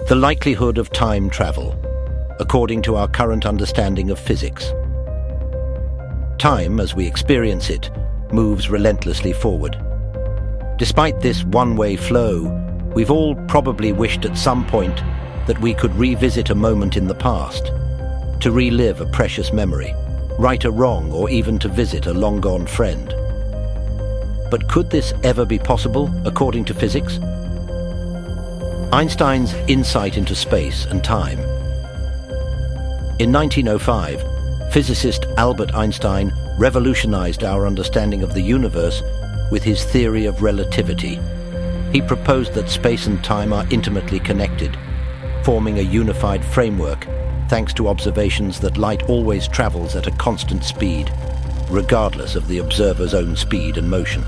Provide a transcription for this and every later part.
The likelihood of time travel, according to our current understanding of physics. Time, as we experience it, moves relentlessly forward. Despite this one-way flow, we've all probably wished at some point that we could revisit a moment in the past, to relive a precious memory, right a wrong, or even to visit a long-gone friend. But could this ever be possible, according to physics? Einstein's insight into space and time. In 1905, physicist Albert Einstein revolutionized our understanding of the universe with his theory of relativity. He proposed that space and time are intimately connected, forming a unified framework thanks to observations that light always travels at a constant speed, regardless of the observer's own speed and motion.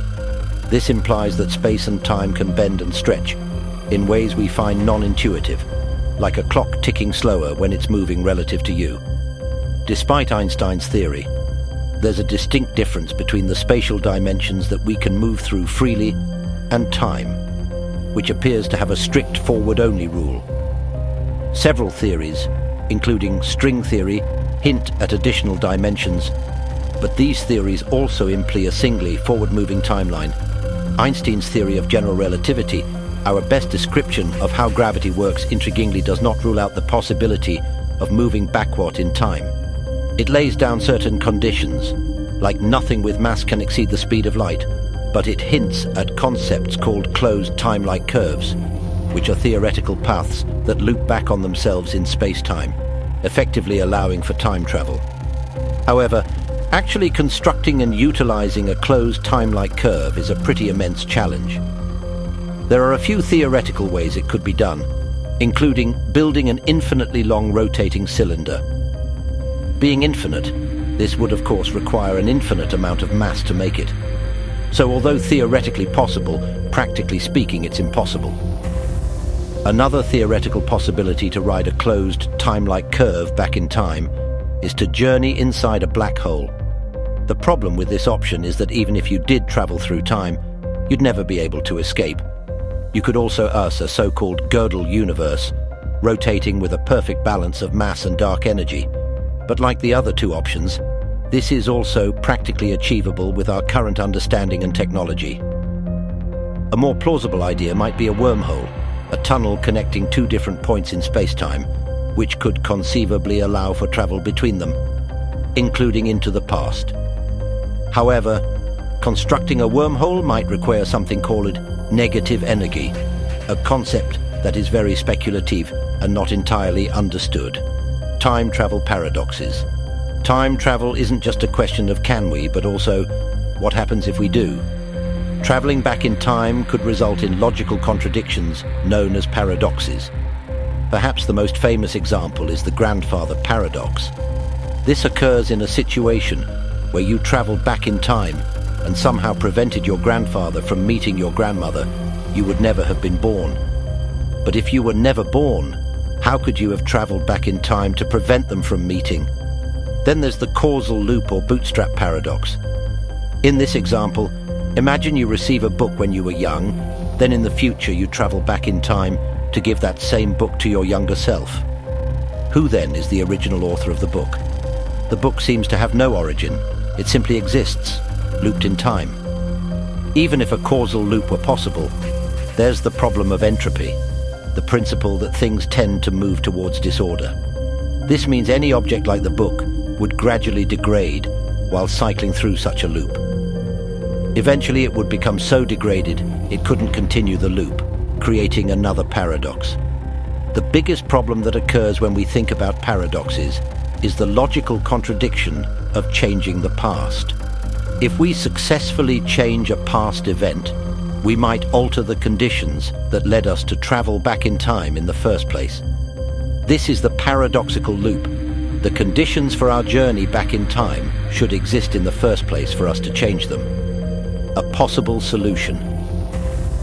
This implies that space and time can bend and stretch in ways we find non-intuitive, like a clock ticking slower when it's moving relative to you. Despite Einstein's theory, there's a distinct difference between the spatial dimensions that we can move through freely and time, which appears to have a strict forward-only rule. Several theories, including string theory, hint at additional dimensions, but these theories also imply a singly forward-moving timeline. Einstein's theory of general relativity, our best description of how gravity works, intriguingly does not rule out the possibility of moving backward in time. It lays down certain conditions, like nothing with mass can exceed the speed of light, but it hints at concepts called closed time-like curves, which are theoretical paths that loop back on themselves in space-time, effectively allowing for time travel. However, actually constructing and utilizing a closed time-like curve is a pretty immense challenge. There are a few theoretical ways it could be done, including building an infinitely long rotating cylinder. Being infinite, this would of course require an infinite amount of mass to make it. So although theoretically possible, practically speaking it's impossible. Another theoretical possibility to ride a closed time-like curve back in time is to journey inside a black hole. The problem with this option is that even if you did travel through time, you'd never be able to escape. You could also us a so-called Gödel universe, rotating with a perfect balance of mass and dark energy. But like the other two options, this is also practically achievable with our current understanding and technology. A more plausible idea might be a wormhole, a tunnel connecting two different points in space-time, which could conceivably allow for travel between them, including into the past. However, constructing a wormhole might require something called negative energy, a concept that is very speculative and not entirely understood. Time travel paradoxes. Time travel isn't just a question of can we, but also what happens if we do. Traveling back in time could result in logical contradictions known as paradoxes. Perhaps the most famous example is the grandfather paradox. This occurs in a situation where you traveled back in time and somehow prevented your grandfather from meeting your grandmother. You would never have been born. But if you were never born, how could you have traveled back in time to prevent them from meeting? Then there's the causal loop or bootstrap paradox. In this example, imagine you receive a book when you were young, then in the future you travel back in time to give that same book to your younger self. Who then is the original author of the book? The book seems to have no origin. It simply exists, looped in time. Even if a causal loop were possible, there's the problem of entropy, the principle that things tend to move towards disorder. This means any object like the book would gradually degrade while cycling through such a loop. Eventually it would become so degraded it couldn't continue the loop, creating another paradox. The biggest problem that occurs when we think about paradoxes is the logical contradiction of changing the past. If we successfully change a past event, we might alter the conditions that led us to travel back in time in the first place. This is the paradoxical loop. The conditions for our journey back in time should exist in the first place for us to change them. A possible solution.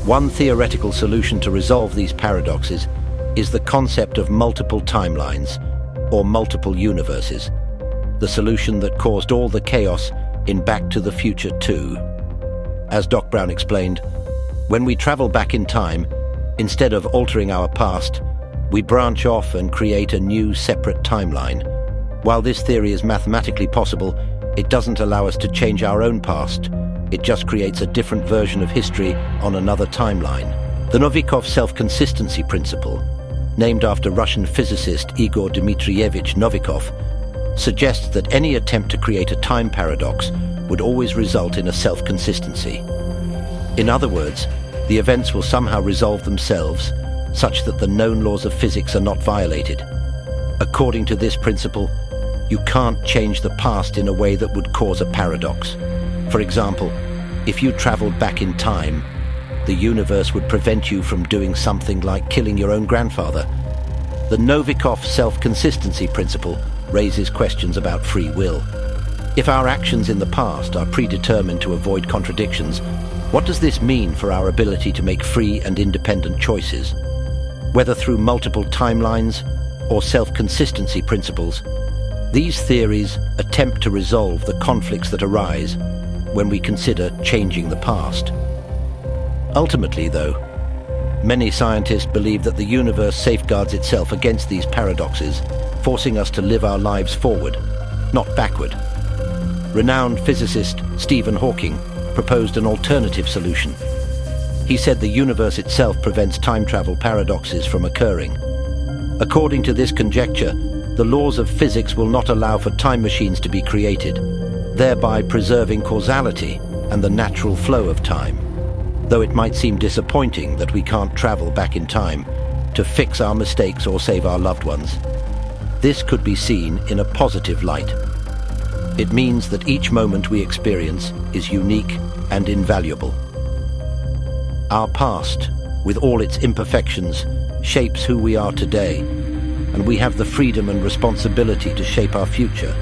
One theoretical solution to resolve these paradoxes is the concept of multiple timelines, or multiple universes, the solution that caused all the chaos in Back to the Future 2. As Doc Brown explained, when we travel back in time, instead of altering our past, We branch off and create a new separate timeline. While this theory is mathematically possible, it doesn't allow us to change our own past. It just creates a different version of history on another timeline. The Novikov self-consistency principle, named after Russian physicist Igor Dmitrievich Novikov, suggests that any attempt to create a time paradox would always result in a self-consistency. In other words, the events will somehow resolve themselves, such that the known laws of physics are not violated. According to this principle, you can't change the past in a way that would cause a paradox. For example, if you traveled back in time, the universe would prevent you from doing something like killing your own grandfather. The Novikov self-consistency principle raises questions about free will. If our actions in the past are predetermined to avoid contradictions, what does this mean for our ability to make free and independent choices? Whether through multiple timelines or self-consistency principles, these theories attempt to resolve the conflicts that arise when we consider changing the past. Ultimately, though, many scientists believe that the universe safeguards itself against these paradoxes, forcing us to live our lives forward, not backward. Renowned physicist Stephen Hawking proposed an alternative solution. He said the universe itself prevents time travel paradoxes from occurring. According to this conjecture, the laws of physics will not allow for time machines to be created, thereby preserving causality and the natural flow of time. Though it might seem disappointing that we can't travel back in time to fix our mistakes or save our loved ones, this could be seen in a positive light. It means that each moment we experience is unique and invaluable. Our past, with all its imperfections, shapes who we are today, and we have the freedom and responsibility to shape our future.